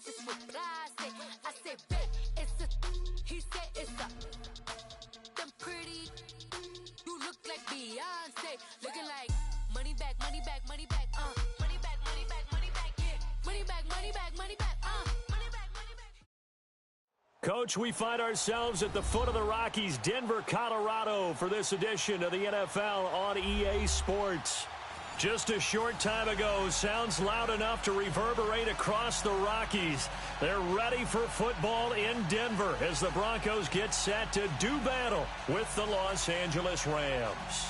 just reply. I say, bet it's a. He said it's a. Them pretty. You look like Beyonce. Looking like money back, money back, money back, money back, money back, money back, yeah. Money back, money back, money back, money back, money back. Coach, we find ourselves at the foot of the Rockies, Denver, Colorado, for this edition of the NFL on EA Sports. Just a short time ago, sounds loud enough to reverberate across the Rockies. They're ready for football in Denver as the Broncos get set to do battle with the Los Angeles Rams.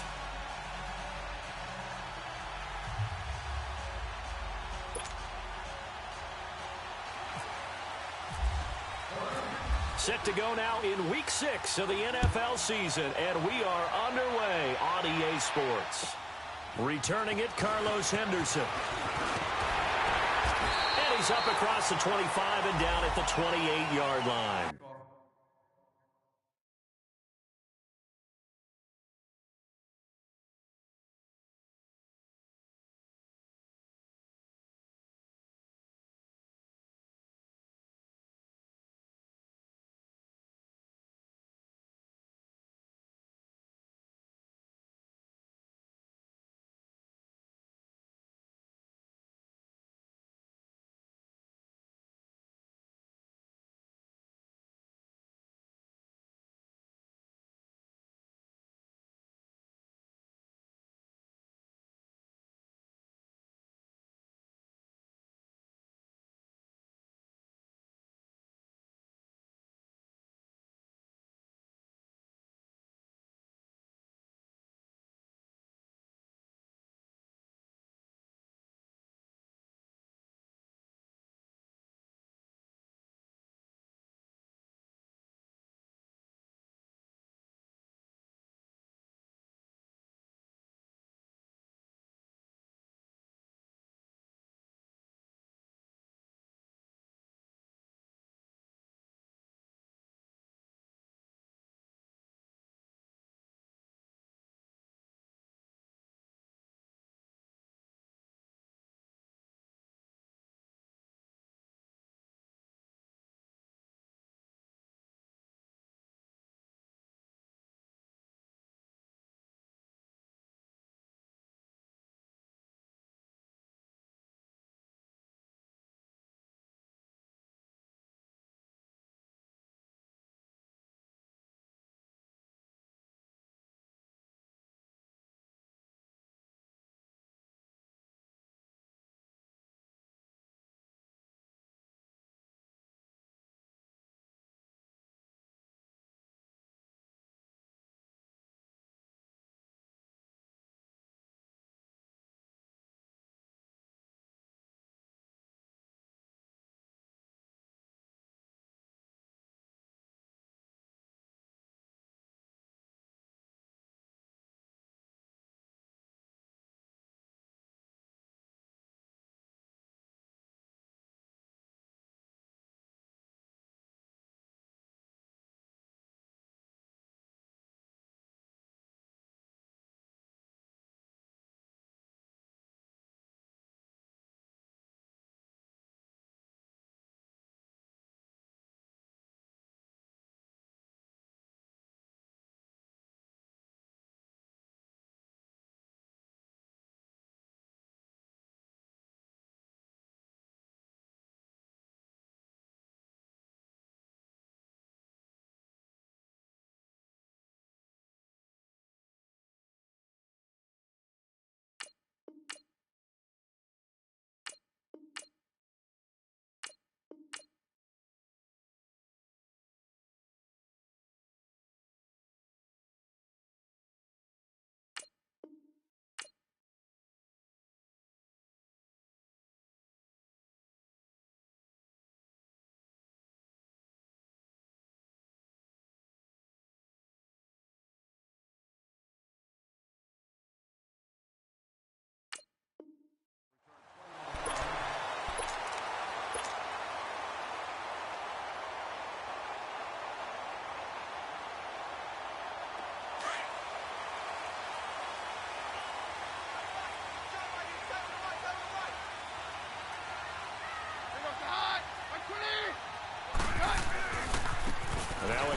Set to go now in Week 6 of the NFL season, and we are underway on EA Sports. Returning it, Carlos Henderson. And he's up across the 25 and down at the 28-yard line.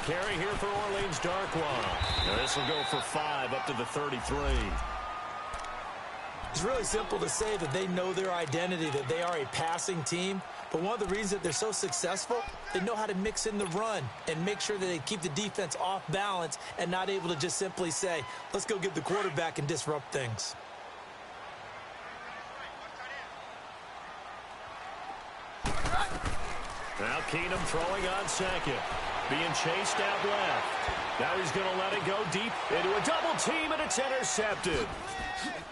carry here for Orleans Darkwa. Now this will go for 5 up to the 33. It's really simple to say that they know their identity, that they are a passing team. But one of the reasons that they're so successful, they know how to mix in the run and make sure that they keep the defense off balance and not able to just simply say, let's go get the quarterback and disrupt things. Now Keenum throwing on second. Being chased out left. Now he's going to let it go deep into a double team, and it's intercepted.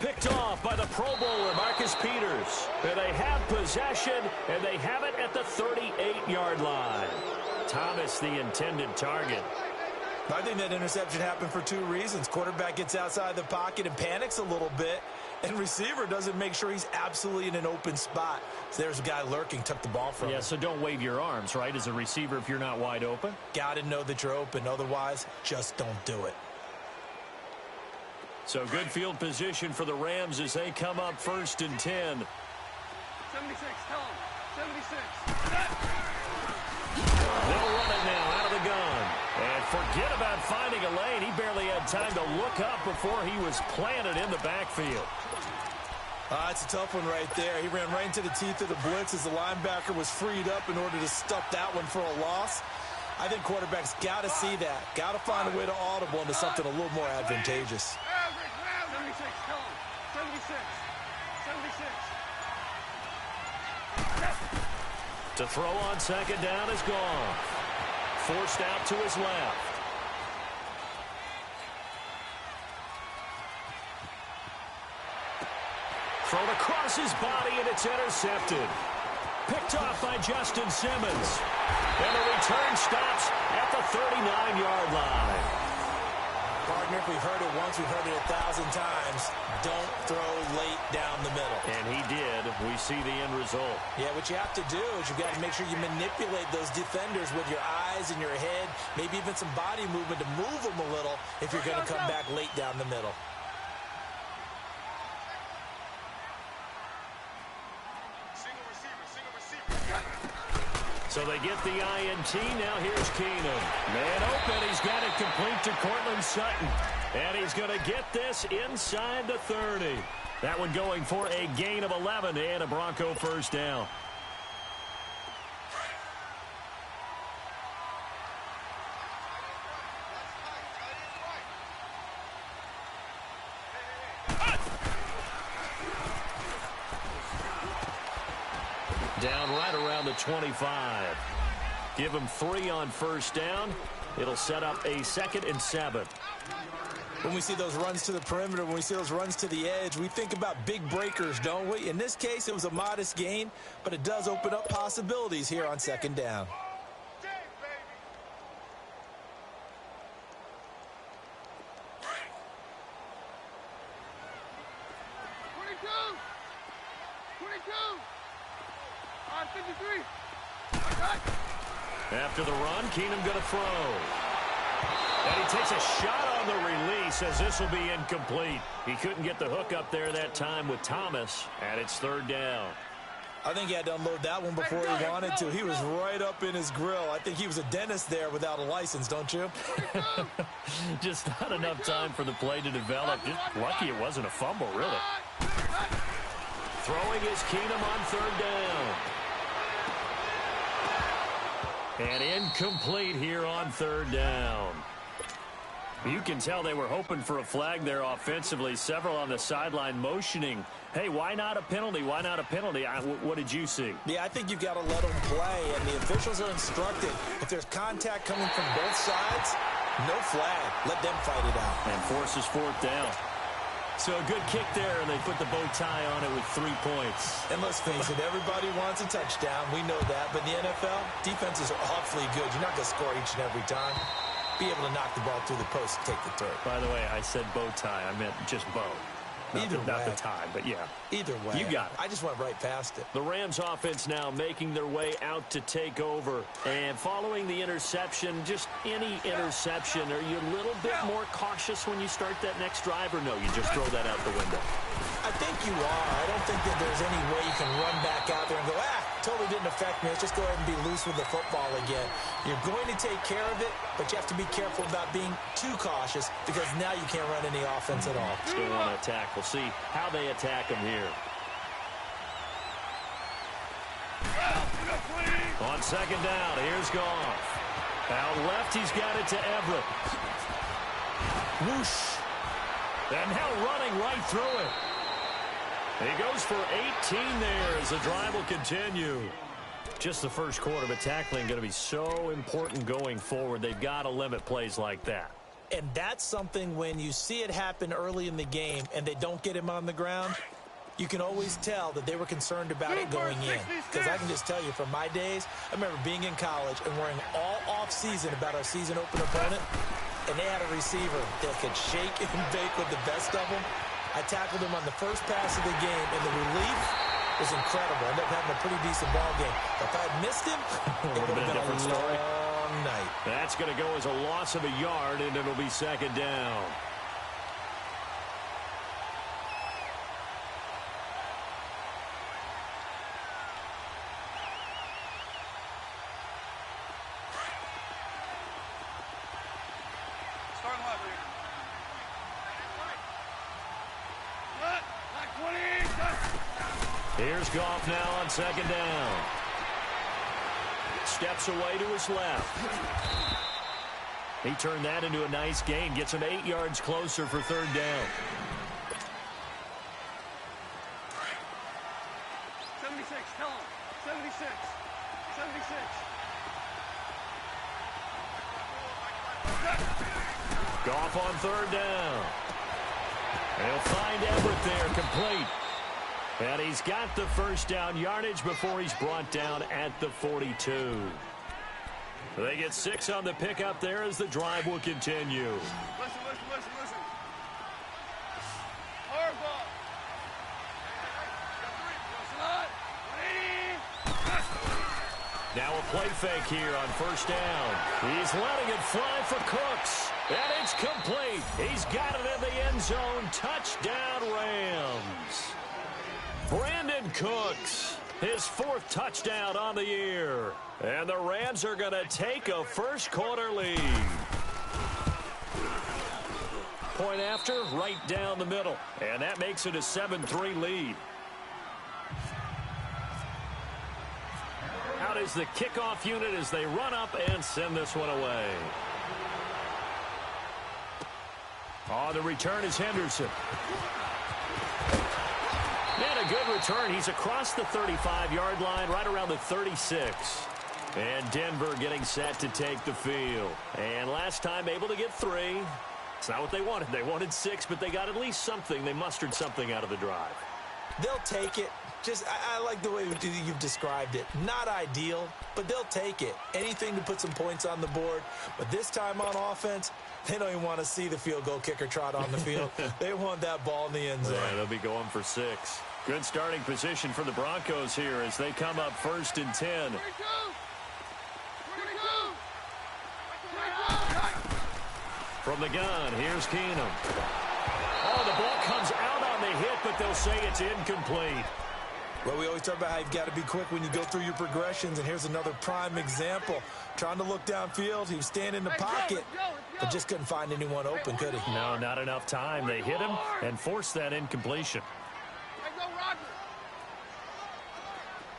Picked off by the Pro Bowler, Marcus Peters. And they have possession, and they have it at the 38-yard line. Thomas, the intended target. I think that interception happened for 2 reasons. Quarterback gets outside the pocket and panics a little bit, and receiver doesn't make sure he's absolutely in an open spot. So there's a guy lurking, took the ball from him. Yeah, so don't wave your arms, right, as a receiver if you're not wide open. Got to know that you're open. Otherwise, just don't do it. So good field position for the Rams as they come up 1st and 10. 76, tell him. 76. They'll run it now out of the gun. And forget about finding a lane. He barely had time to look up before he was planted in the backfield. It's a tough one right there. He ran right into the teeth of the blitz as the linebacker was freed up in order to stuff that one for a loss. I think quarterbacks got to see that. Got to find a way to audible into something a little more advantageous. 76, tell him. 76. 76. To throw on second down is gone. Forced out to his left. Thrown across his body, and it's intercepted. Picked off by Justin Simmons. And the return stops at the 39-yard line. Partner, if we've heard it once, we've heard it 1,000 times. Don't throw late down the middle. And he did. We see the end result. Yeah, what you have to do is you've got to make sure you manipulate those defenders with your eyes and your head, maybe even some body movement to move them a little if you're going to come back late down the middle. So they get the INT. Now here's Keenum. Man open. He's got it complete to Cortland Sutton. And he's going to get this inside the 30. That one going for a gain of 11 and a Bronco first down. Down right around the 25. Give him 3 on first down. It'll set up a 2nd and 7. When we see those runs to the perimeter, when we see those runs to the edge, we think about big breakers, don't we? In this case, it was a modest gain, but it does open up possibilities here on 2nd down. After the run, Keenum going to throw. And he takes a shot on the release as this will be incomplete. He couldn't get the hook up there that time with Thomas, and it's 3rd down. I think he had to unload that one before he wanted to. He was right up in his grill. I think he was a dentist there without a license, don't you? Just not enough time for the play to develop. Just lucky it wasn't a fumble, really. Throwing is Keenum on 3rd down. And incomplete here on 3rd down. You can tell they were hoping for a flag there offensively. Several on the sideline motioning, hey, why not a penalty? Why not a penalty? What did you see? Yeah, I think you've got to let them play, and the officials are instructed. If there's contact coming from both sides, no flag. Let them fight it out. And forces 4th down. So a good kick there, and they put the bow tie on it with 3 points. And let's face it, everybody wants a touchdown. We know that. But in the NFL, defenses are awfully good. You're not going to score each and every time. Be able to knock the ball through the post and take the third. By the way, I said bow tie. I meant just bow. Not the tie, but yeah. Either way. You got it. I just went right past it. The Rams offense now making their way out to take over. And following the interception, just any interception, are you a little bit more cautious when you start that next drive, or no, you just throw that out the window? I think you are. I don't think that there's any way you can run back out there and go, totally didn't affect me. Let's just go ahead and be loose with the football again. You're going to take care of it, but you have to be careful about being too cautious because now you can't run any offense at all. Let's go on attack. We'll see how they attack him here. On second down, here's Goff. Out left, he's got it to Everett. Whoosh. And now running right through it. He goes for 18 there as the drive will continue. Just the first quarter, but tackling going to be so important going forward. They've got to limit plays like that. And that's something when you see it happen early in the game and they don't get him on the ground, you can always tell that they were concerned about it going in. Because I can just tell you from my days, I remember being in college and worrying all off-season about our season opener opponent, and they had a receiver that could shake and bake with the best of them. I tackled him on the first pass of the game, and the relief was incredible. I ended up having a pretty decent ball game. If I had missed him, it would have been a different story. Long night. That's going to go as a loss of a yard, and it'll be second down. Here's Goff now on second down. Steps away to his left. He turned that into a nice gain. Gets him 8 yards closer for third down. 76, tell him. 76. 76. Goff on third down. He'll find Everett there, complete. And he's got the first down yardage before he's brought down at the 42. They get 6 on the pickup there as the drive will continue. Listen. Hard ball. Now a play fake here on first down. He's letting it fly for Cooks. And it's complete. He's got it in the end zone. Touchdown, Rams. Brandon Cooks, his 4th touchdown on the year. And the Rams are going to take a first quarter lead. Point after, right down the middle. And that makes it a 7-3 lead. Out is the kickoff unit as they run up and send this one away. On the return is Henderson. And a good return. He's across the 35-yard line, right around the 36. And Denver getting set to take the field. And last time able to get 3. It's not what they wanted. They wanted 6, but they got at least something. They mustered something out of the drive. They'll take it. I like the way you've described it. Not ideal, but they'll take it. Anything to put some points on the board. But this time on offense, they don't even want to see the field goal kicker trot on the field. They want that ball in the end zone. Yeah, they'll be going for 6. Good starting position for the Broncos here as they come up 1st and 10. From the gun, here's Keenum. Oh, the ball comes out on the hit, but they'll say it's incomplete. Well, we always talk about how you've got to be quick when you go through your progressions, and here's another prime example. Trying to look downfield, he was standing in the pocket, but just couldn't find anyone open, could he? No, not enough time. They hit him and forced that incompletion. Hey, go Roger.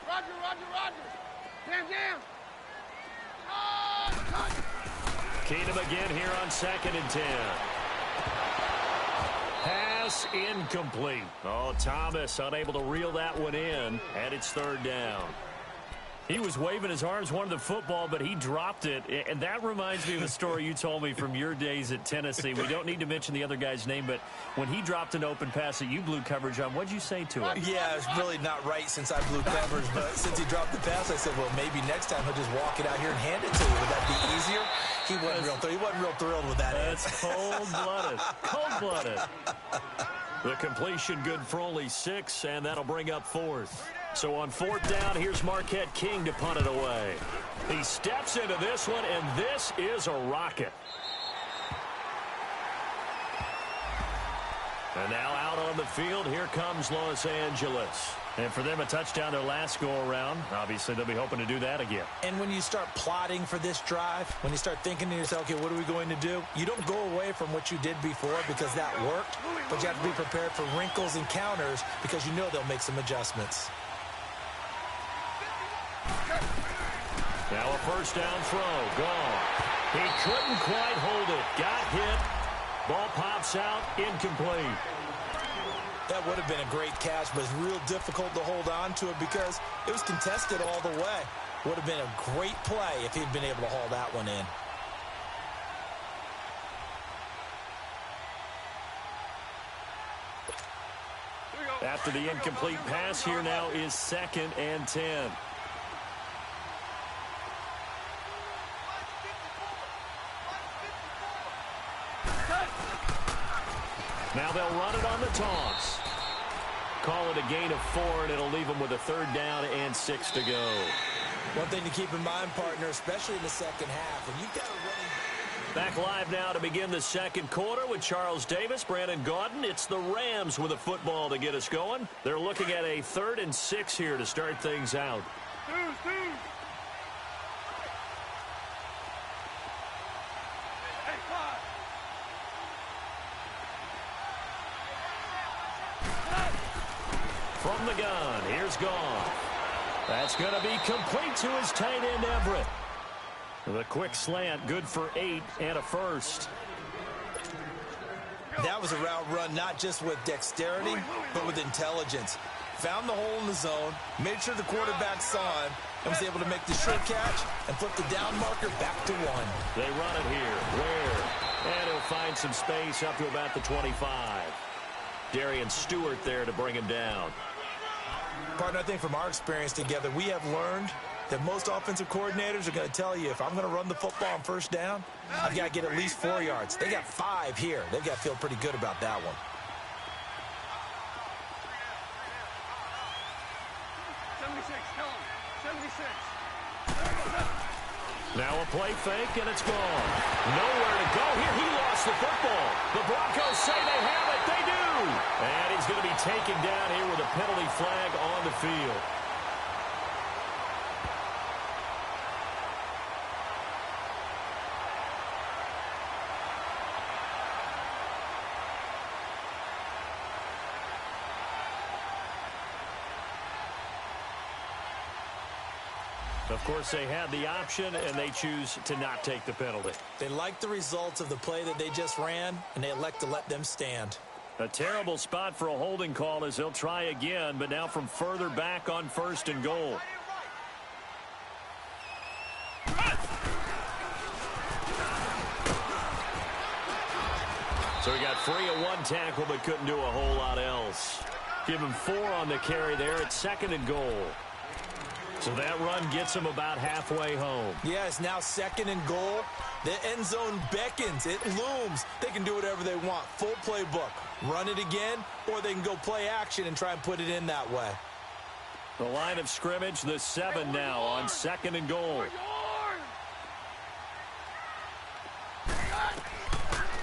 Roger. Damn. Keenum again here on 2nd and 10. Pass incomplete. Oh, Thomas unable to reel that one in, and it's 3rd down. He was waving his arms, wanted the football, but he dropped it. And that reminds me of a story you told me from your days at Tennessee. We don't need to mention the other guy's name, but when he dropped an open pass that you blew coverage on, what'd you say to him? Yeah, it's really not right since I blew coverage, but since he dropped the pass, I said, well, maybe next time he'll just walk it out here and hand it to you. Would that be easier? He wasn't real thrilled with that. That's cold-blooded. Cold-blooded. The completion good for only 6, and that'll bring up 4th. So on 4th down, here's Marquette King to punt it away. He steps into this one, and this is a rocket. And now out on the field, here comes Los Angeles. And for them, a touchdown their last go-around. Obviously, they'll be hoping to do that again. And when you start plotting for this drive, when you start thinking to yourself, okay, what are we going to do? You don't go away from what you did before because that worked, but you have to be prepared for wrinkles and counters because you know they'll make some adjustments. Now a first down throw. Gone. He couldn't quite hold it. Got hit. Ball pops out. Incomplete. That would have been a great catch, but it's real difficult to hold on to it because it was contested all the way. Would have been a great play if he'd been able to haul that one in. After the incomplete pass, here now is 2nd and 10. Now they'll run it on the toss. Call it a gain of 4, and it'll leave them with a 3rd down and 6 to go. One thing to keep in mind, partner, especially in the second half, when you've got a running... Back live now to begin the second quarter with Charles Davis, Brandon Gaudin. It's the Rams with a football to get us going. They're looking at a 3rd and 6 here to start things out. From the gun, here's Gone. That's going to be complete to his tight end, Everett. The quick slant, good for 8 and a first. That was a route run not just with dexterity, but with intelligence. Found the hole in the zone, made sure the quarterback saw him, and was able to make the short catch and flip the down marker back to 1. They run it here. Where? And he'll find some space up to about the 25. Darian Stewart there to bring him down. Partner, I think from our experience together, we have learned that most offensive coordinators are going to tell you, if I'm going to run the football on first down, I've got to get at least 4 yards. They got 5 here. They've got to feel pretty good about that one. 76, tell him. 76. Now a play fake, and it's gone. Nowhere to go here. He lost the football. The Broncos say they have it. They do. And he's going to be taken down here with a penalty flag on the field. Of course, they had the option, and they choose to not take the penalty. They like the results of the play that they just ran, and they elect to let them stand. A terrible spot for a holding call as they'll try again, but now from further back on 1st and goal. So he got free of 1 tackle, but couldn't do a whole lot else. Give him 4 on the carry there at 2nd and goal. So that run gets him about halfway home. Yeah, it's now 2nd and goal. The end zone beckons. It looms. They can do whatever they want. Full playbook. Run it again, or they can go play action and try and put it in that way. The line of scrimmage, the 7 now on 2nd and goal.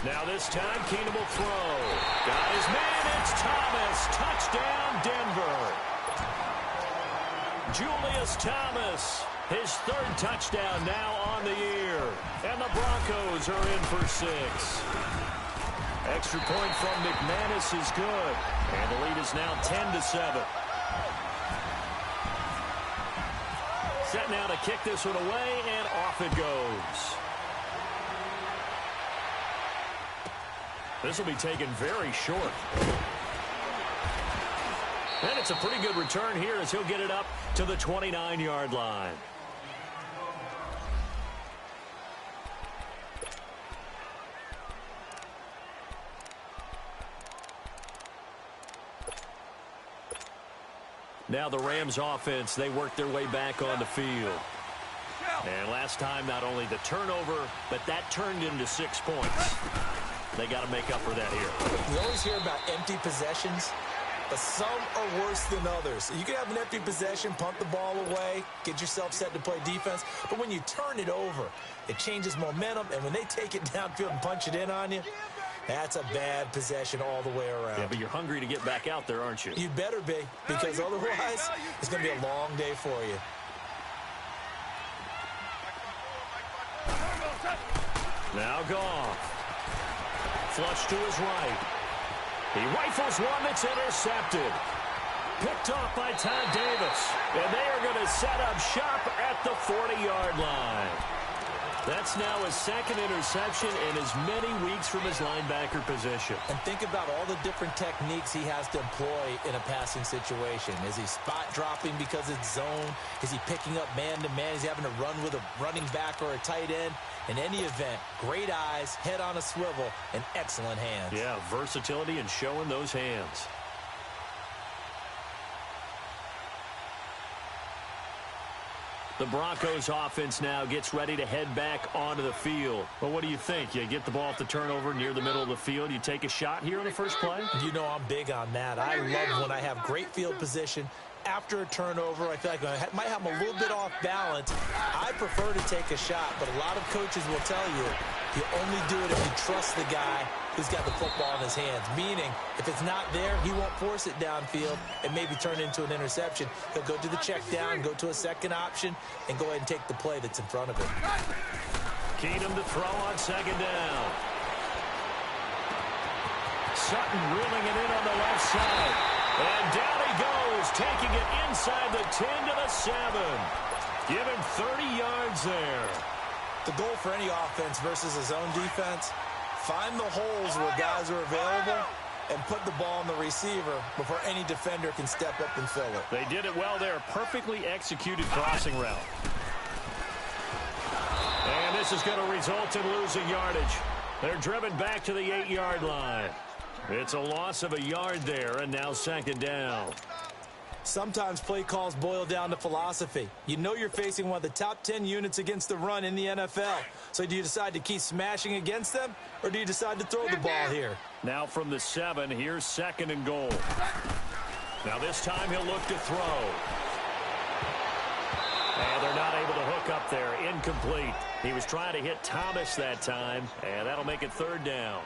Now this time, Keenum will throw. Got his man, it's Thomas. Touchdown, Denver. Julius Thomas, his 3rd touchdown now on the year. And the Broncos are in for 6. Extra point from McManus is good. And the lead is now 10-7. Set now to kick this one away, and off it goes. This will be taken very short. And it's a pretty good return here as he'll get it up to the 29-yard line. Now the Rams offense, they work their way back on the field. And last time, not only the turnover, but that turned into 6 points. They got to make up for that here. You always hear about empty possessions, but some are worse than others. You can have an empty possession, punt the ball away, get yourself set to play defense, but when you turn it over, it changes momentum, and when they take it downfield and punch it in on you, That's a bad possession all the way around. Yeah, but you're hungry to get back out there, aren't you? You better be, because otherwise it's going to be a long day for you. Now Goff. Flush to his right. He rifles one that's intercepted. Picked off by Todd Davis. And they are going to set up shop at the 40-yard line. That's now his second interception in as many weeks from his linebacker position. And think about all the different techniques he has to employ in a passing situation. Is he spot dropping because it's zone? Is he picking up man-to-man? Is he having to run with a running back or a tight end? In any event, great eyes, head on a swivel, and excellent hands. Yeah, versatility and showing those hands. The Broncos offense now gets ready to head back onto the field. Well, what do you think? You get the ball off the turnover near the middle of the field. You take a shot here in the first play? You know I'm big on that. I love when I have great field position. After a turnover, I feel like I might have them a little bit off balance. I prefer to take a shot, but a lot of coaches will tell you only do it if you trust the guy who's got the football in his hands. Meaning, if it's not there, he won't force it downfield and maybe turn it into an interception. He'll go to the check down, go to a second option, and go ahead and take the play that's in front of him. Keenum to throw on second down. Sutton reeling it in on the left side. And down he goes, taking it inside the 10 to the 7. Give him 30 yards there. The goal for any offense versus a zone defense, find the holes where guys are available and put the ball on the receiver before any defender can step up and fill it. They did it well there. Perfectly executed crossing route. And this is going to result in losing yardage. They're driven back to the 8-yard line. It's a loss of a yard there, and now second down. Sometimes play calls boil down to philosophy. You know you're facing one of the top 10 units against the run in the NFL. So do you decide to keep smashing against them, or do you decide to throw the ball here? Now from the 7, here's second and goal. Now this time he'll look to throw. And they're not able to hook up there. Incomplete. He was trying to hit Thomas that time, and that'll make it third down.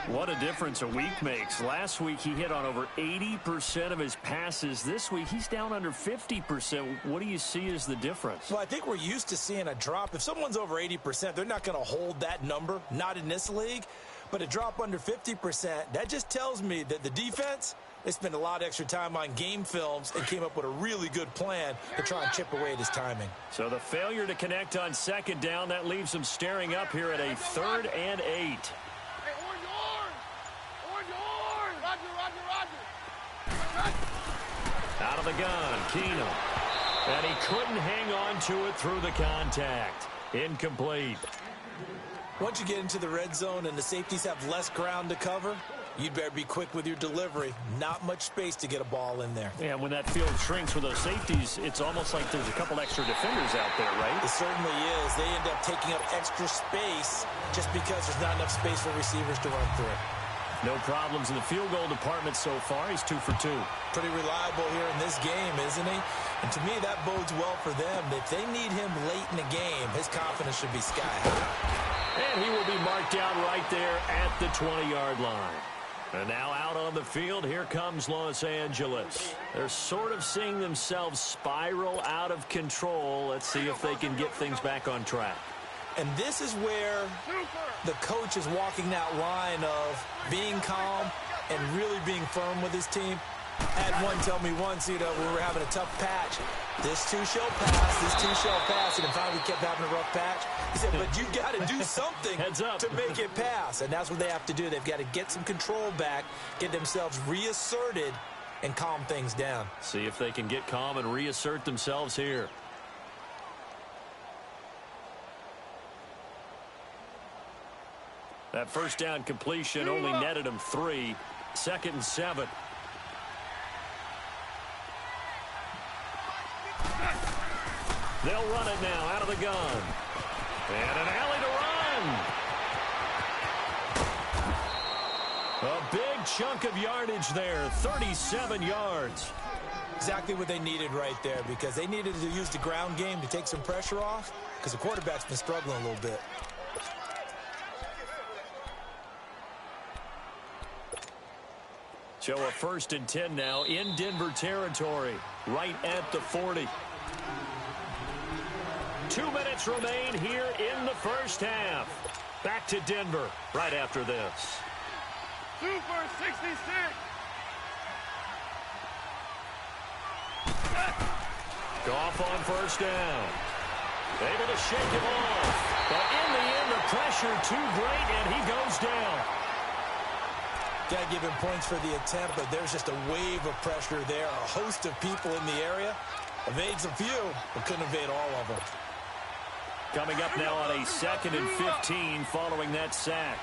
What a difference a week makes. Last week he hit on over 80% of his passes. This week he's down under 50%. What do you see as the difference? Well, I think we're used to seeing a drop. If someone's over 80%, they're not going to hold that number, not in this league. But a drop under 50%, that just tells me that the defense, they spent a lot of extra time on game films and came up with a really good plan to try and chip away at his timing. So the failure to connect on second down, that leaves them staring up here at a 3rd and 8. Out of the gun, Keenum. And he couldn't hang on to it through the contact. Incomplete. Once you get into the red zone and the safeties have less ground to cover, you'd better be quick with your delivery. Not much space to get a ball in there. Yeah, when that field shrinks with those safeties, it's almost like there's a couple extra defenders out there, right? It certainly is. They end up taking up extra space just because there's not enough space for receivers to run through. No problems in the field goal department so far. He's 2 for 2. Pretty reliable here in this game, isn't he? And to me, that bodes well for them. If they need him late in the game, his confidence should be sky high. And he will be marked down right there at the 20-yard line. And now out on the field, here comes Los Angeles. They're sort of seeing themselves spiral out of control. Let's see if they can get things back on track. And this is where the coach is walking that line of being calm and really being firm with his team. I had one tell me once, we were having a tough patch. This too shall pass, this too shall pass. And finally we kept having a rough patch. He said, but you got to do something to make it pass. And that's what they have to do. They've got to get some control back, get themselves reasserted, and calm things down. See if they can get calm and reassert themselves here. That first down completion only netted him 3. 2nd and 7. They'll run it now out of the gun. And an alley to run. A big chunk of yardage there, 37 yards. Exactly what they needed right there, because they needed to use the ground game to take some pressure off, because the quarterback's been struggling a little bit. So a 1st and 10 now in Denver territory, right at the 40. 2 minutes remain here in the first half. Back to Denver right after this. Super 66. Goff on 1st down. Able to shake him off. But in the end, the pressure too great, and he goes down. Got to give him points for the attempt, but there's just a wave of pressure there. A host of people in the area. Evades a few, but couldn't evade all of them. Coming up now on a 2nd and 15 following that sack.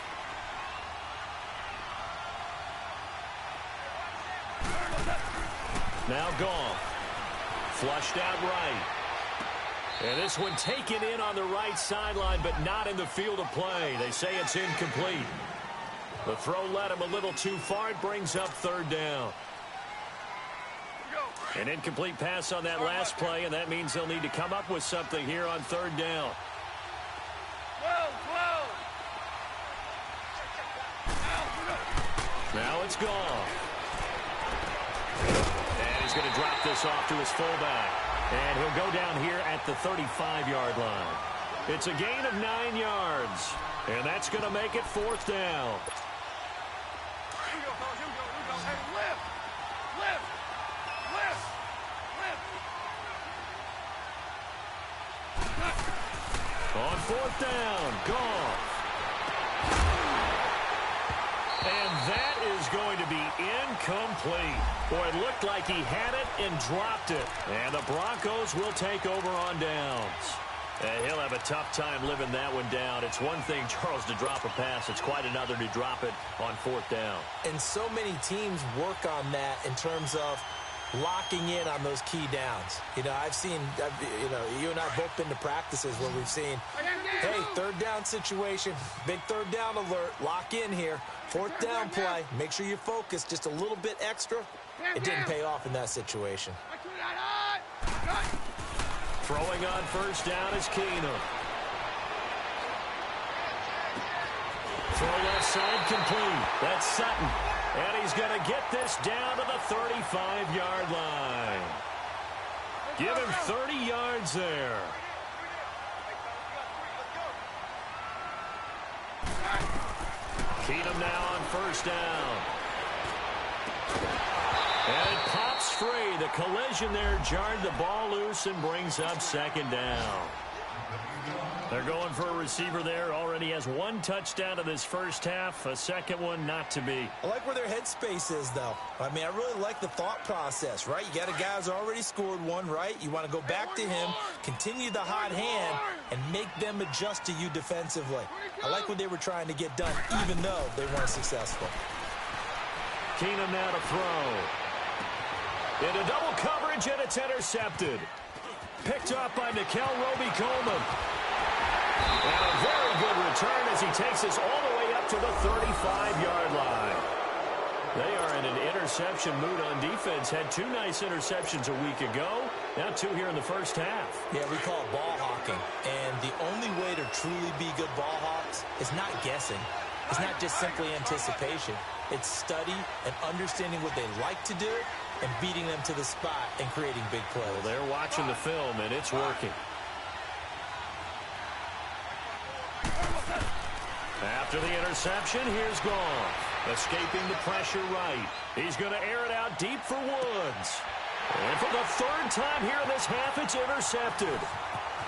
Now Goff. Flushed out right. And this one taken in on the right sideline, but not in the field of play. They say it's incomplete. The throw led him a little too far. It brings up 3rd down. An incomplete pass on that last play, and that means they'll need to come up with something here on 3rd down. Now it's Goff. And he's going to drop this off to his fullback. And he'll go down here at the 35-yard line. It's a gain of 9 yards. And that's going to make it 4th down. On 4th down, Goff. And that is going to be incomplete. Boy, it looked like he had it and dropped it. And the Broncos will take over on downs. And he'll have a tough time living that one down. It's one thing, Charles, to drop a pass. It's quite another to drop it on 4th down. And so many teams work on that in terms of locking in on those key downs. You know, I've seen, you and I have both been to practices where we've seen, hey, 3rd down situation, big 3rd down alert, lock in here, 4th down play, make sure you focus just a little bit extra. It didn't pay off in that situation. Throwing on 1st down is Keenum. Throw left side complete. That's Sutton. And he's going to get this down to the 35-yard line. Give him 30 yards there. Keenum now on 1st down. And it pops free. The collision there jarred the ball loose and brings up 2nd down. They're going for a receiver there. Already has 1 touchdown in this first half. A second one not to be. I like where their headspace is, though. I mean, I really like the thought process, right? You got a guy who's already scored 1, right? You want to go back to him, continue the hot hand, and make them adjust to you defensively. I like what they were trying to get done, even though they weren't successful. Keenum now to throw. Into double coverage, and it's intercepted. Picked up by Nickel Roby-Coleman. And a very good return as he takes us all the way up to the 35-yard line. They are in an interception mood on defense. Had 2 nice interceptions a week ago. Now 2 here in the first half. Yeah, we call it ball hawking. And the only way to truly be good ball hawks is not guessing. It's not just simply anticipation. It's study and understanding what they like to do and beating them to the spot and creating big plays. Well, they're watching the film, and it's working. After the interception, here's Goff. Escaping the pressure right. He's going to air it out deep for Woods. And for the 3rd time here in this half, it's intercepted.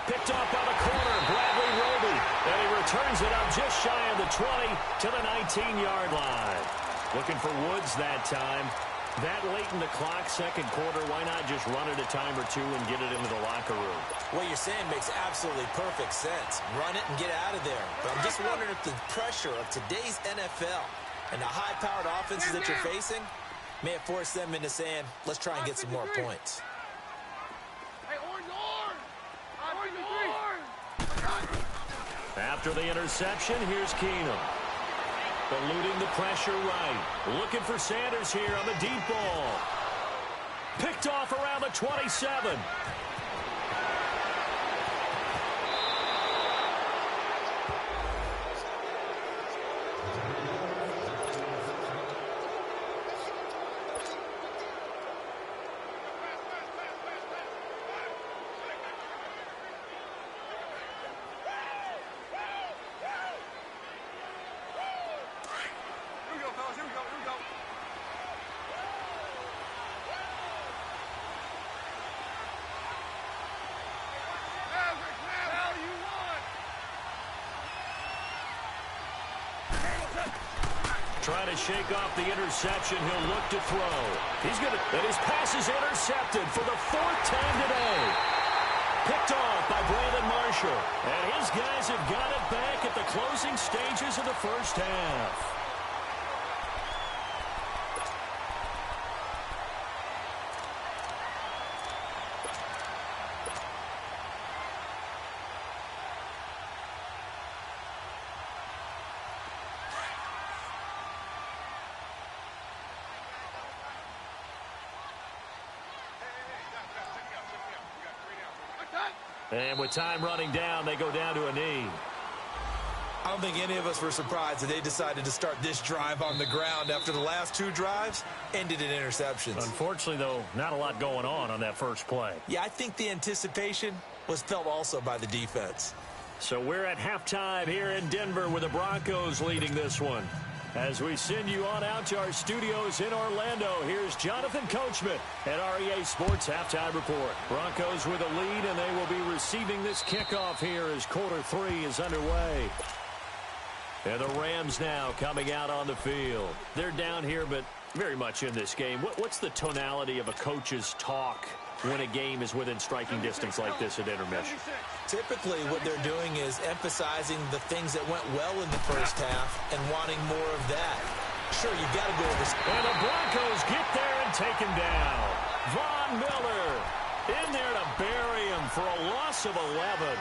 Picked off by the corner, Bradley Roby. And he returns it up just shy of the 20 to the 19-yard line. Looking for Woods that time. That late in the clock, 2nd quarter, why not just run it a time or 2 and get it into the locker room? What you're saying makes absolutely perfect sense. Run it and get out of there. But I'm just wondering if the pressure of today's NFL and the high-powered offenses that you're facing may have forced them into saying, let's try and get some more points. After the interception, here's Keenum. Eluding the pressure right. Looking for Sanders here on the deep ball. Picked off around the 27. trying to shake off the interception. He'll look to throw. And his pass is intercepted for the fourth time today. Picked off by Brandon Marshall. And his guys have got it back at the closing stages of the first half. And with time running down, they go down to a knee. I don't think any of us were surprised that they decided to start this drive on the ground after the last two drives ended in interceptions. Unfortunately, though, not a lot going on that first play. Yeah, I think the anticipation was felt also by the defense. So we're at halftime here in Denver with the Broncos leading this one. As we send you on out to our studios in Orlando, here's Jonathan Coachman at REA Sports Halftime Report. Broncos with a lead, and they will be receiving this kickoff here as quarter 3 is underway. And the Rams now coming out on the field. They're down here, but very much in this game. What's the tonality of a coach's talk when a game is within striking distance like this at intermission? Typically, what they're doing is emphasizing the things that went well in the first half and wanting more of that. Sure, you've got to go over. And the Broncos get there and take him down. Von Miller in there to bury him for a loss of 11.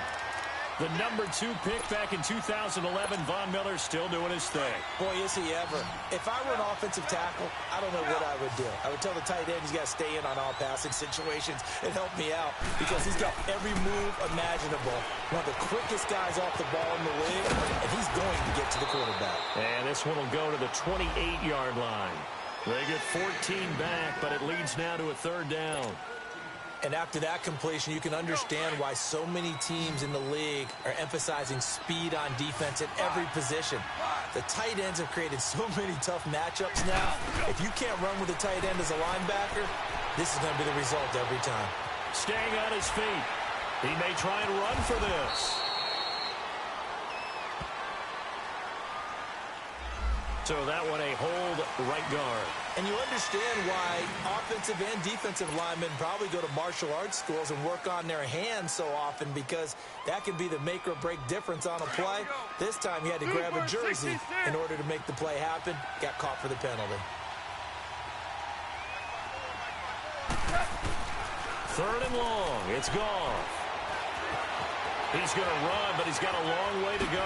The number 2 pick back in 2011, Von Miller still doing his thing. Boy, is he ever. If I were an offensive tackle, I don't know what I would do. I would tell the tight end he's got to stay in on all passing situations and help me out because he's got every move imaginable. One of the quickest guys off the ball in the league, and he's going to get to the quarterback. And this one will go to the 28-yard line. They get 14 back, but it leads now to a third down. And after that completion, you can understand why so many teams in the league are emphasizing speed on defense at every position. The tight ends have created so many tough matchups now. If you can't run with a tight end as a linebacker, this is going to be the result every time. Staying on his feet. He may try and run for this. So that one a hold right guard. And you understand why offensive and defensive linemen probably go to martial arts schools and work on their hands so often because that can be the make or break difference on a play. This time he had to grab a jersey in order to make the play happen. Got caught for the penalty. Third and long. It's gone. He's going to run, but he's got a long way to go.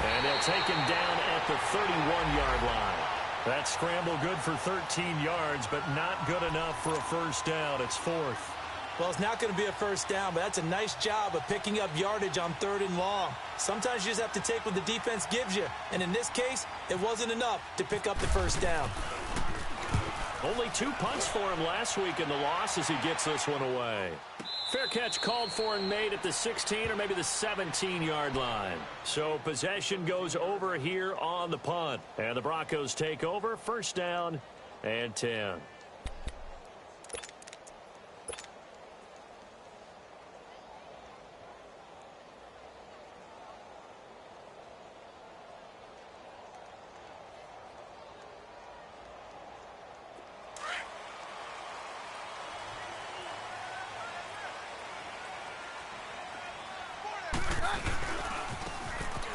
And they'll take him down at the 31-yard line. That scramble good for 13 yards, but not good enough for a first down. It's fourth. Well, it's not going to be a first down, but that's a nice job of picking up yardage on third and long. Sometimes you just have to take what the defense gives you. And in this case, it wasn't enough to pick up the first down. Only 2 punts for him last week in the loss as he gets this one away. Fair catch called for and made at the 16 or maybe the 17-yard line. So possession goes over here on the punt. And the Broncos take over. First down and 10.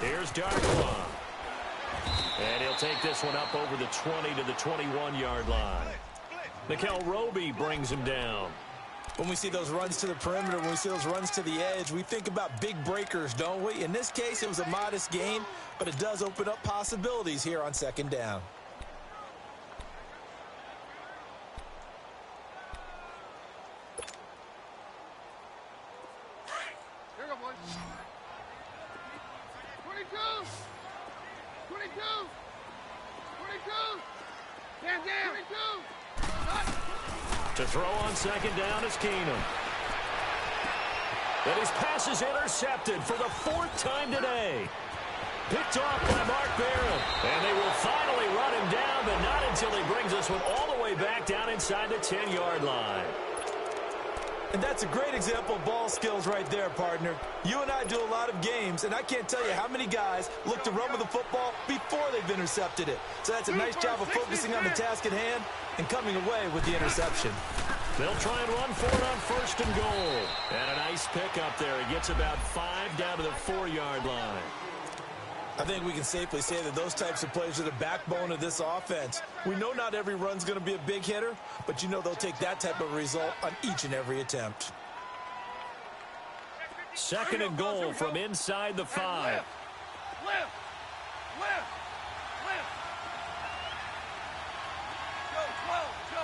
Here's Darkwa. And he'll take this one up over the 20 to the 21-yard line. Nickel Roby brings him down. When we see those runs to the perimeter, when we see those runs to the edge, we think about big breakers, don't we? In this case, it was a modest gain, but it does open up possibilities here on second down. Here we go, boys. 22! 22! 22! Stand down! 22! To throw on second down is Keenum. And his pass is intercepted for the 4th time today. Picked off by Mark Barron. And they will finally run him down, but not until he brings this one all the way back down inside the 10-yard line. And that's a great example of ball skills right there, partner. You and I do a lot of games, and I can't tell you how many guys look to run with the football before they've intercepted it. So that's a nice job of focusing on the task at hand and coming away with the interception. They'll try and run for it on 1st and goal. And a nice pickup there. He gets about 5 down to the 4-yard line. I think we can safely say that those types of plays are the backbone of this offense. We know not every run's going to be a big hitter, but you know they'll take that type of result on each and every attempt. 2nd and goal from inside the 5. Left. Go.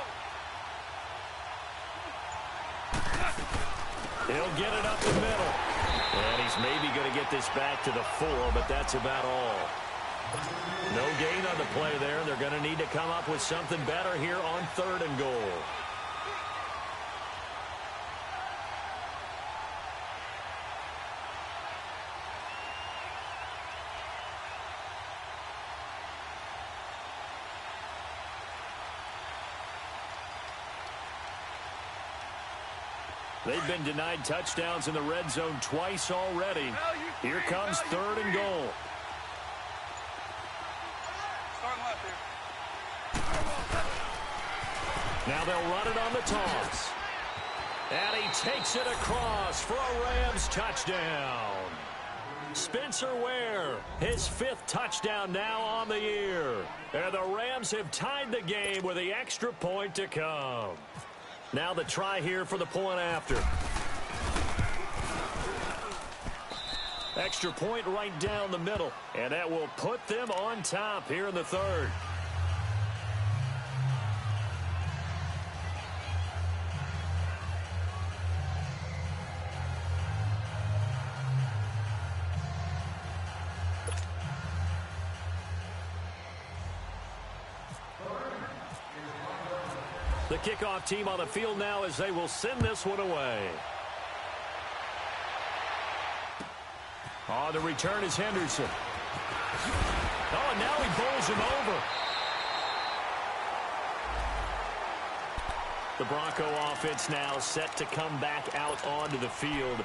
He'll get it up the middle. And he's maybe going to get this back to the 4, but that's about all. No gain on the play there. They're going to need to come up with something better here on 3rd and goal. They've been denied touchdowns in the red zone twice already. Here comes 3rd and goal. Now they'll run it on the toss. And he takes it across for a Rams touchdown. Spencer Ware, his 5th touchdown now on the year. And the Rams have tied the game with the extra point to come. Now the try here for the point after. Extra point right down the middle. And that will put them on top here in the 3rd. The kickoff team on the field now as they will send this one away. On the return is Henderson. Oh, and now he bowls him over. The Bronco offense now set to come back out onto the field.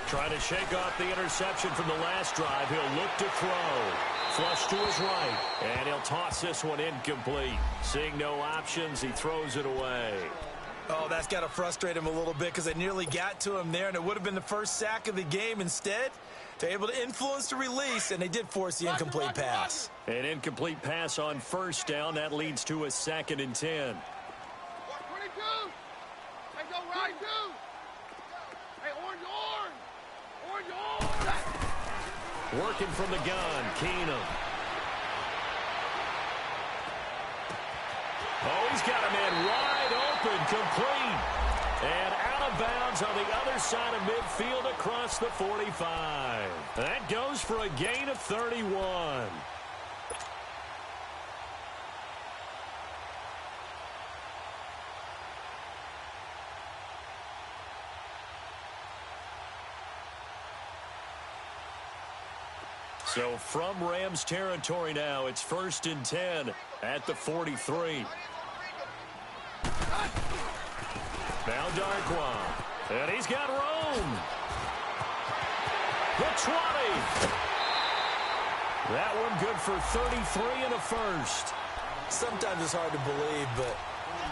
Trying to shake off the interception from the last drive. He'll look to throw. Flush to his right. And he'll toss this one incomplete. Seeing no options, he throws it away. Oh, that's got to frustrate him a little bit because they nearly got to him there, and it would have been the first sack of the game. Instead, they're able to influence the release, and they did force the incomplete pass. An incomplete pass on 1st down. That leads to a 2nd and 10. 22. Hey, go right, 2. Hey, orange. Working from the gun, Keenum. Oh, he's got a man wide open, complete. And out of bounds on the other side of midfield across the 45. That goes for a gain of 31. So from Rams territory now, it's 1st and 10 at the 43. Now Darquan. And he's got Rome. The 20. That one good for 33 and a 1st. Sometimes it's hard to believe, but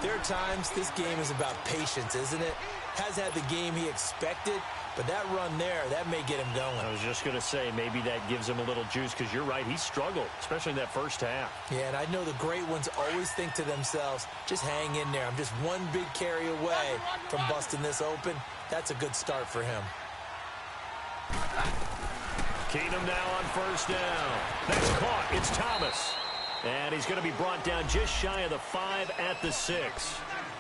there are times this game is about patience, isn't it? Has had the game he expected, but that run there, that may get him going. I was just going to say, maybe that gives him a little juice because you're right, he struggled, especially in that 1st half. Yeah, and I know the great ones always think to themselves, just hang in there. I'm just one big carry away from busting this open. That's a good start for him. Keenum now on 1st down. That's caught. It's Thomas. And he's going to be brought down just shy of the 5 at the 6.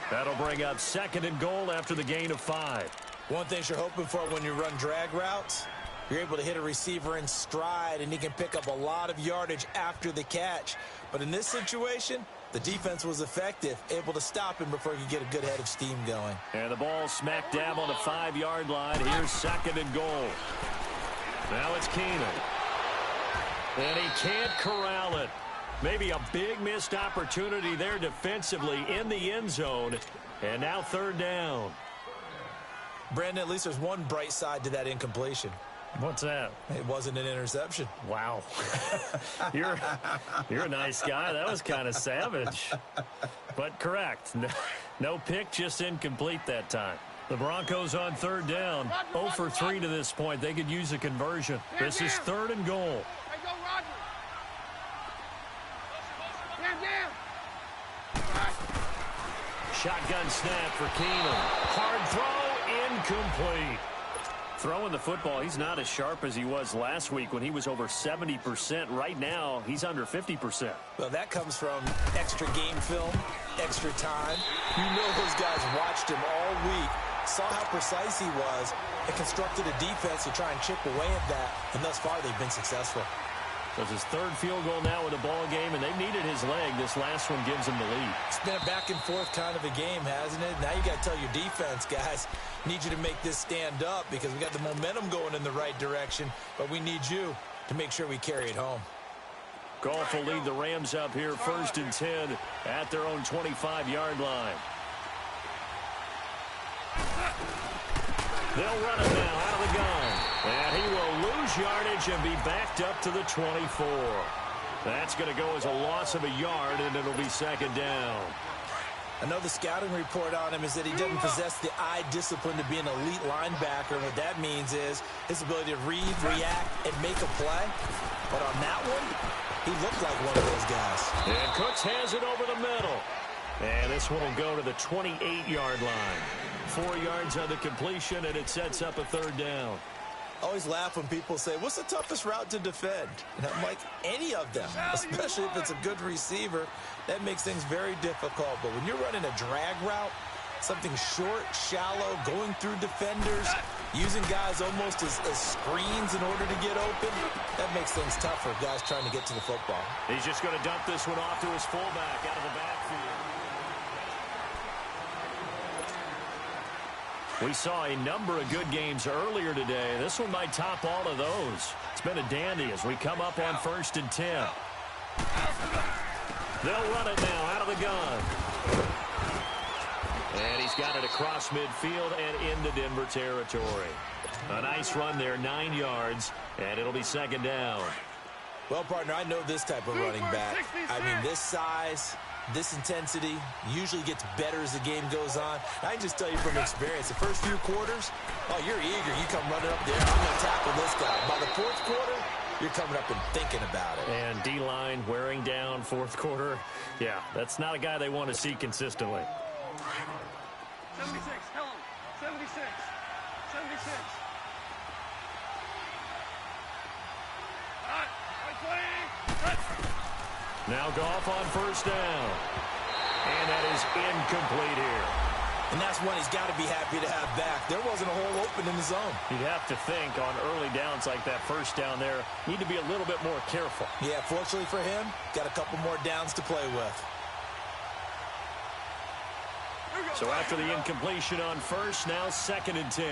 That'll bring up 2nd and goal after the gain of 5. One thing you're hoping for when you run drag routes, you're able to hit a receiver in stride, and he can pick up a lot of yardage after the catch. But in this situation, The defense was effective, able to stop him before he could get a good head of steam going. And the ball smack dab on the 5-yard line. Here's 2nd and goal. Now it's Keenan. And he can't corral it. Maybe a big missed opportunity there defensively in the end zone. And now 3rd down. Brandon, at least there's one bright side to that incompletion. What's that? It wasn't an interception. Wow. You're a nice guy. That was kind of savage. But correct. No pick, just incomplete that time. The Broncos on 3rd down. 0 for 3 to this point. They could use a conversion. This is 3rd and goal. Hey, go, Roger. Down. Shotgun snap for Keenan. Hard throw, incomplete. Throwing the football, he's not as sharp as he was last week when he was over 70%. Right now, he's under 50%. Well, that comes from extra game film, extra time. You know those guys watched him all week, saw how precise he was, and constructed a defense to try and chip away at that. And thus far, they've been successful. That's his 3rd field goal now in the ball game, and they needed his leg. This last one gives him the lead. It's been a back-and-forth kind of a game, hasn't it? Now you got to tell your defense, guys, need you to make this stand up because we got the momentum going in the right direction, but we need you to make sure we carry it home. Goff will lead the Rams up here 1st and 10 at their own 25-yard line. They'll run it now out of the gun. And he will lose yardage and be backed up to the 24. That's going to go as a loss of a yard, and it'll be 2nd down. I know the scouting report on him is that he doesn't possess the eye discipline to be an elite linebacker. What that means is his ability to read, react, and make a play. But on that one, he looked like one of those guys. And Cooks has it over the middle. And this one will go to the 28-yard line. 4 yards on the completion, and it sets up a 3rd down. I always laugh when people say, what's the toughest route to defend? And I'm like, any of them, especially if it's a good receiver. That makes things very difficult. But when you're running a drag route, something short, shallow, going through defenders, using guys almost as screens in order to get open, that makes things tougher, guys trying to get to the football. He's just going to dump this one off to his fullback out of the backfield. We saw a number of good games earlier today. This one might top all of those. It's been a dandy as we come up on 1st and 10. They'll run it now out of the gun. And he's got it across midfield and into Denver territory. A nice run there, 9 yards, and it'll be 2nd down. Well, partner, I know this type of running back. I mean, this size, this intensity usually gets better as the game goes on. I can just tell you from experience, the first few quarters, oh, you're eager. You come running up there, I'm going to tackle this guy. By the 4th quarter, you're coming up and thinking about it. And D-line wearing down 4th quarter. Yeah, that's not a guy they want to see consistently. 76, tell him. 76. 76. All right, 20. Now Goff on 1st down. And that is incomplete here. And that's one he's got to be happy to have back. There wasn't a hole open in the zone. You'd have to think on early downs like that 1st down there, need to be a little bit more careful. Yeah, fortunately for him, got a couple more downs to play with. So after the incompletion on 1st, now 2nd and 10.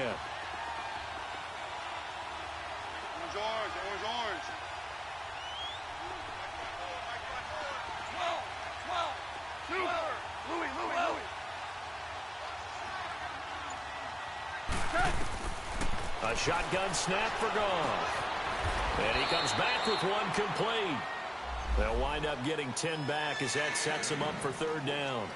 Orange. 12. Louis. A shotgun snap for Goff. And he comes back with one complete. They'll wind up getting 10 back as that sets him up for 3rd down.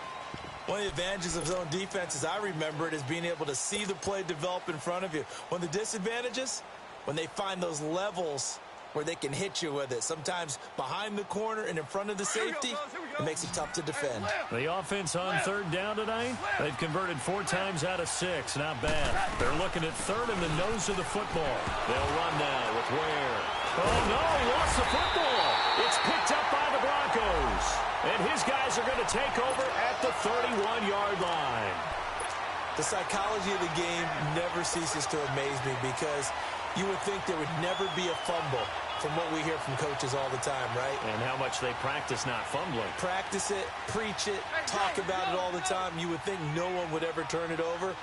One of the advantages of zone defense, as I remember it, is being able to see the play develop in front of you. One of the disadvantages, when they find those levels where they can hit you with it. Sometimes behind the corner and in front of the safety, it makes it tough to defend. The offense on 3rd down tonight, they've converted 4 times out of 6. Not bad. They're looking at 3rd in the nose of the football. They'll run now with Ware. Oh, no, he lost the football. It's picked up by the Broncos. And his guys are going to take over at the 31-yard line. The psychology of the game never ceases to amaze me because you would think there would never be a fumble from what we hear from coaches all the time, right? And how much they practice not fumbling. Practice it, preach it, talk about it all the time. You would think no one would ever turn it over.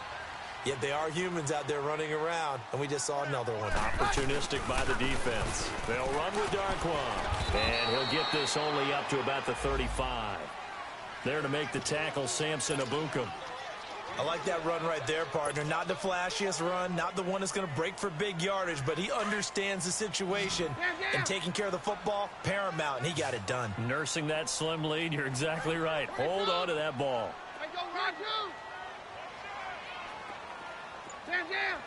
Yet they are humans out there running around, and we just saw another one. Opportunistic by the defense. They'll run with Darquan. And he'll get this only up to about the 35. There to make the tackle, Samson Abukum. I like that run right there, partner. Not the flashiest run, not the one that's going to break for big yardage, but he understands the situation. And taking care of the football, paramount, and he got it done. Nursing that slim lead, you're exactly right. Hold on to that ball. Stand down.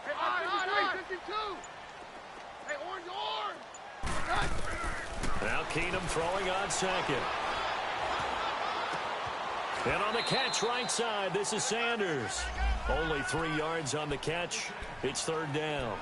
Hey, 52. Hey, orange. Now Keenum throwing on second. And on the catch right side, this is Sanders. Only 3 yards on the catch. It's third down.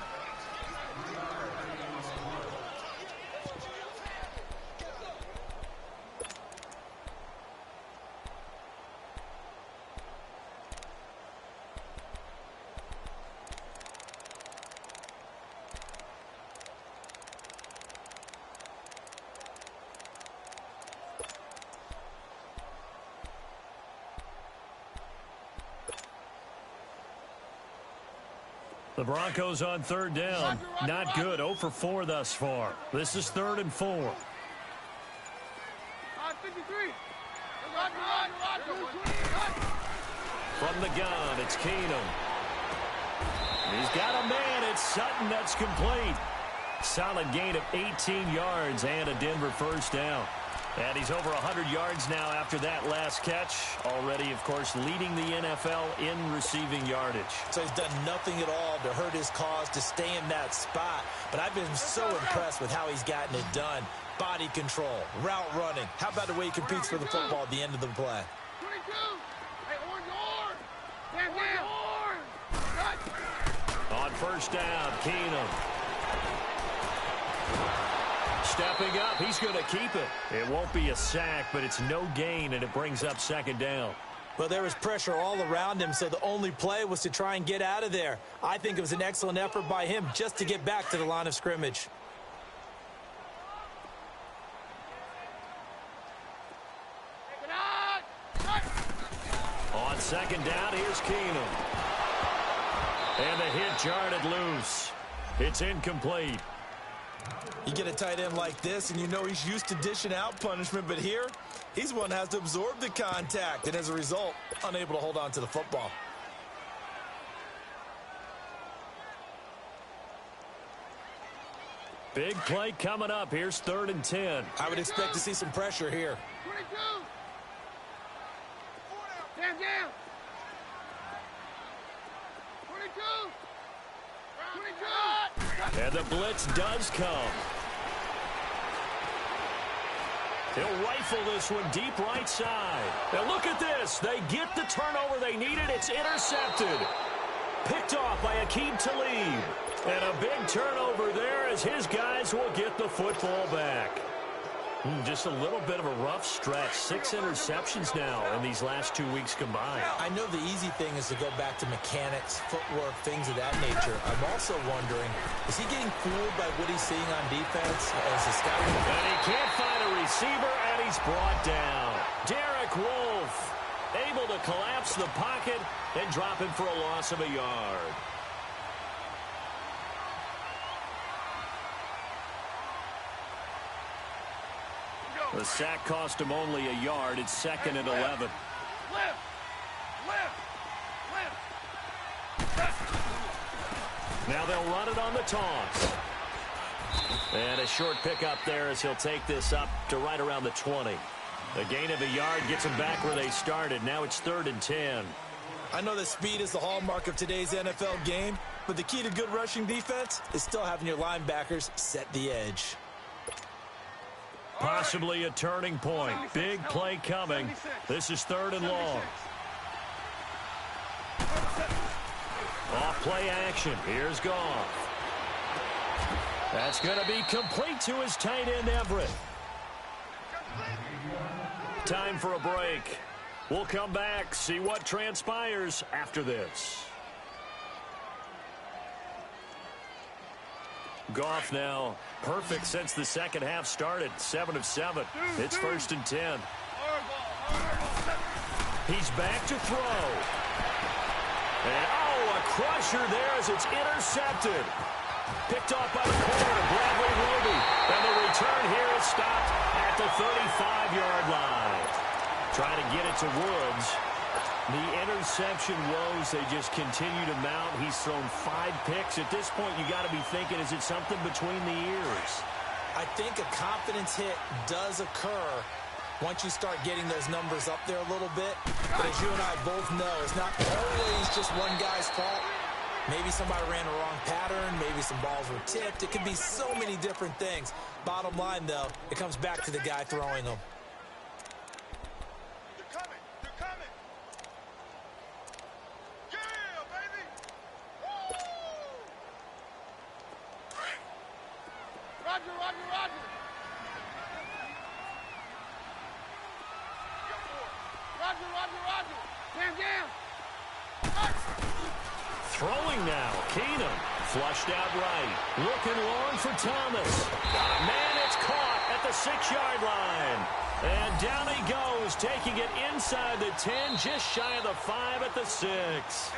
The Broncos on third down. Not good. 0 for 4 thus far. This is 3rd and 4. 53. From the gun, it's Keenum. He's got a man. It's Sutton. That's complete. Solid gain of 18 yards and a Denver first down. And he's over 100 yards now after that last catch. Already, of course, leading the NFL in receiving yardage. So he's done nothing at all to hurt his cause, to stay in that spot. But I've been so impressed with how he's gotten it done. Body control, route running. How about the way he competes for the football at the end of the play? 22. Hey, orange. Stand down. On first down, Keenum. Stepping up, he's going to keep it. It won't be a sack, but it's no gain, and it brings up second down. Well, there was pressure all around him, so the only play was to try and get out of there. I think it was an excellent effort by him just to get back to the line of scrimmage. On second down, here's Keenum. And the hit jarred loose. It's incomplete. You get a tight end like this, and you know he's used to dishing out punishment, but here, he's one that has to absorb the contact, and as a result, unable to hold on to the football. Big play coming up. Here's 3rd and 10. I would expect to see some pressure here. 22. Stand down. 22. 22. And the blitz does come. He'll rifle this one deep right side. And look at this. They get the turnover they needed. It's intercepted. Picked off by Aqib Talib. And a big turnover there as his guys will get the football back. Just a little bit of a rough stretch. 6 interceptions now in these last 2 weeks combined. I know the easy thing is to go back to mechanics, footwork, things of that nature. I'm also wondering, is he getting fooled by what he's seeing on defense as a scout? And he can't find a receiver, and he's brought down. Derek Wolfe able to collapse the pocket and drop him for a loss of a yard. The sack cost him only a yard. It's 2nd and 11. Now they'll run it on the toss. And a short pickup there as he'll take this up to right around the 20. The gain of a yard gets them back where they started. Now it's 3rd and 10. I know that speed is the hallmark of today's NFL game, but the key to good rushing defense is still having your linebackers set the edge. Possibly a turning point. Big play coming. This is 3rd and long. Off play action. Here's Goff. That's going to be complete to his tight end, Everett. Time for a break. We'll come back, see what transpires after this. Goff now perfect since the second half started. 7 of 7. It's 1st and 10. He's back to throw. And, a crusher there as it's intercepted. Picked off by the corner, Bradley Roby. And the return here is stopped at the 35-yard line. Trying to get it to Woods. The interception woes, they just continue to mount. He's thrown 5 picks. At this point, you got to be thinking, is it something between the ears? I think a confidence hit does occur once you start getting those numbers up there a little bit. But as you and I both know, it's not always just one guy's fault. Maybe somebody ran a wrong pattern. Maybe some balls were tipped. It could be so many different things. Bottom line, though, it comes back to the guy throwing them. Throwing now, Keenum, flushed out right, looking long for Thomas. Man, it's caught at the 6-yard line. And down he goes, taking it inside the 10, just shy of the 5 at the 6.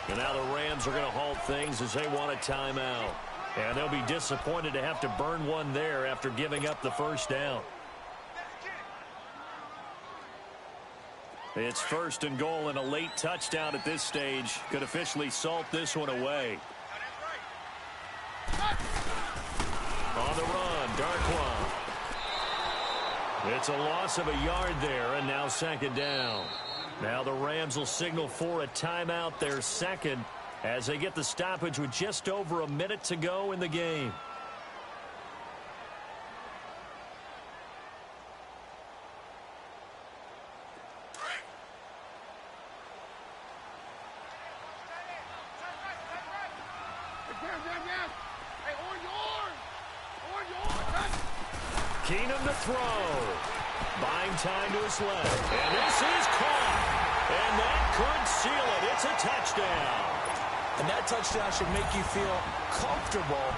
And now the Rams are going to halt things as they want a timeout. And they'll be disappointed to have to burn one there after giving up the first down. It's 1st and goal, and a late touchdown at this stage could officially salt this one away. On the run, Darquan. It's a loss of a yard there, and now 2nd down. Now the Rams will signal for a timeout, their 2nd, as they get the stoppage with just over a minute to go in the game. Keenum to throw. Buying time to his left. And this is caught. And that could seal it. It's a touchdown. And that touchdown should make you feel comfortable.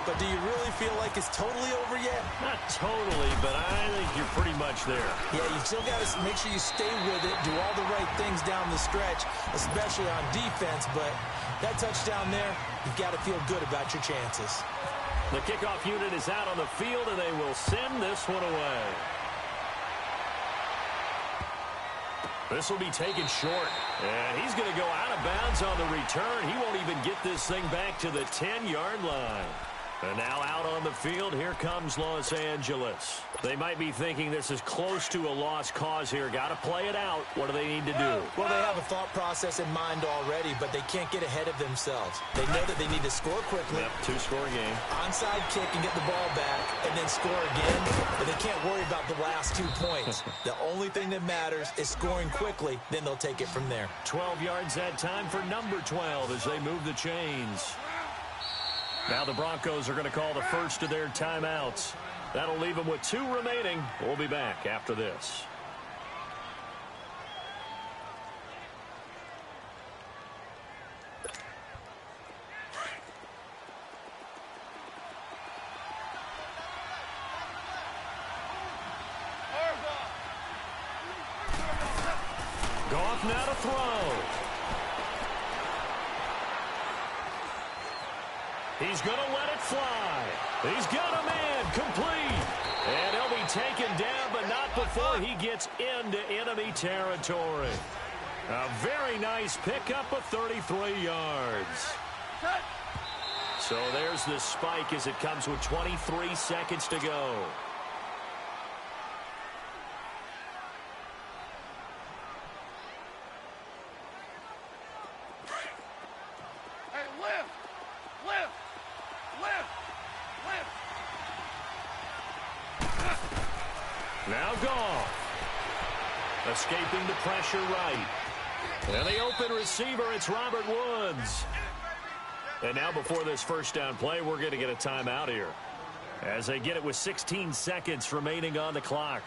But do you really feel like it's totally over yet? Not totally, but I think you're pretty much there. Yeah, you still got to make sure you stay with it, do all the right things down the stretch, especially on defense. But that touchdown there, you've got to feel good about your chances. The kickoff unit is out on the field, and they will send this one away. This will be taken short, and he's going to go out of bounds on the return. He won't even get this thing back to the 10-yard line. And now out on the field, here comes Los Angeles. They might be thinking this is close to a lost cause here. Got to play it out. What do they need to do? Well, they have a thought process in mind already, but they can't get ahead of themselves. They know that they need to score quickly. Yep, 2-score game. Onside kick and get the ball back, and then score again. And they can't worry about the last 2 points. The only thing that matters is scoring quickly. Then they'll take it from there. 12 yards that time for number 12 as they move the chains. Now the Broncos are going to call the first of their timeouts. That'll leave them with 2 remaining. We'll be back after this. Goff now to throw. He's going to let it fly. He's got a man complete. And he'll be taken down, but not before he gets into enemy territory. A very nice pickup of 33 yards. So there's the spike as it comes with 23 seconds to go. Now Goff. Escaping the pressure right. And the open receiver, it's Robert Woods. And now before this first down play, we're going to get a timeout here. As they get it with 16 seconds remaining on the clock.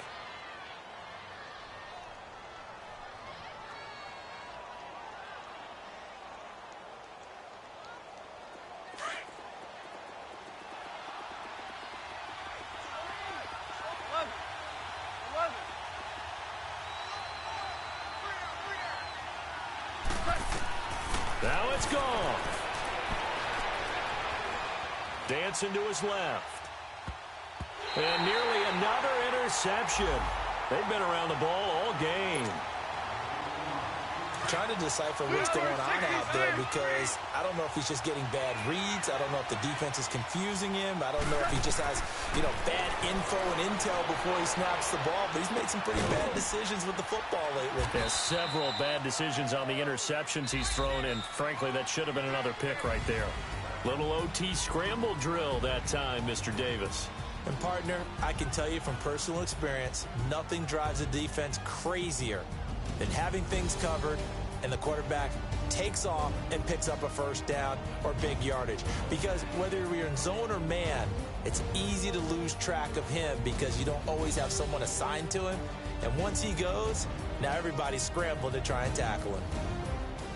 Now it's gone. Dancing to his left. And nearly another interception. They've been around the ball all game. Trying to decipher what's going on out there because I don't know if he's just getting bad reads. I don't know if the defense is confusing him. I don't know if he just has, bad info and intel before he snaps the ball. But he's made some pretty bad decisions with the football lately. There's several bad decisions on the interceptions he's thrown, and frankly, that should have been another pick right there. Little OT scramble drill that time, Mr. Davis. And, partner, I can tell you from personal experience, nothing drives a defense crazier than having things covered and the quarterback takes off and picks up a first down or big yardage. Because whether you're in zone or man, it's easy to lose track of him because you don't always have someone assigned to him. And once he goes, now everybody's scrambling to try and tackle him.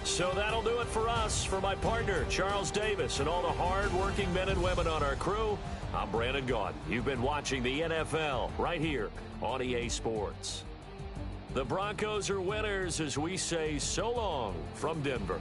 So that'll do it for us. For my partner, Charles Davis, and all the hard-working men and women on our crew, I'm Brandon Gaudin. You've been watching the NFL right here on EA Sports. The Broncos are winners as we say so long from Denver.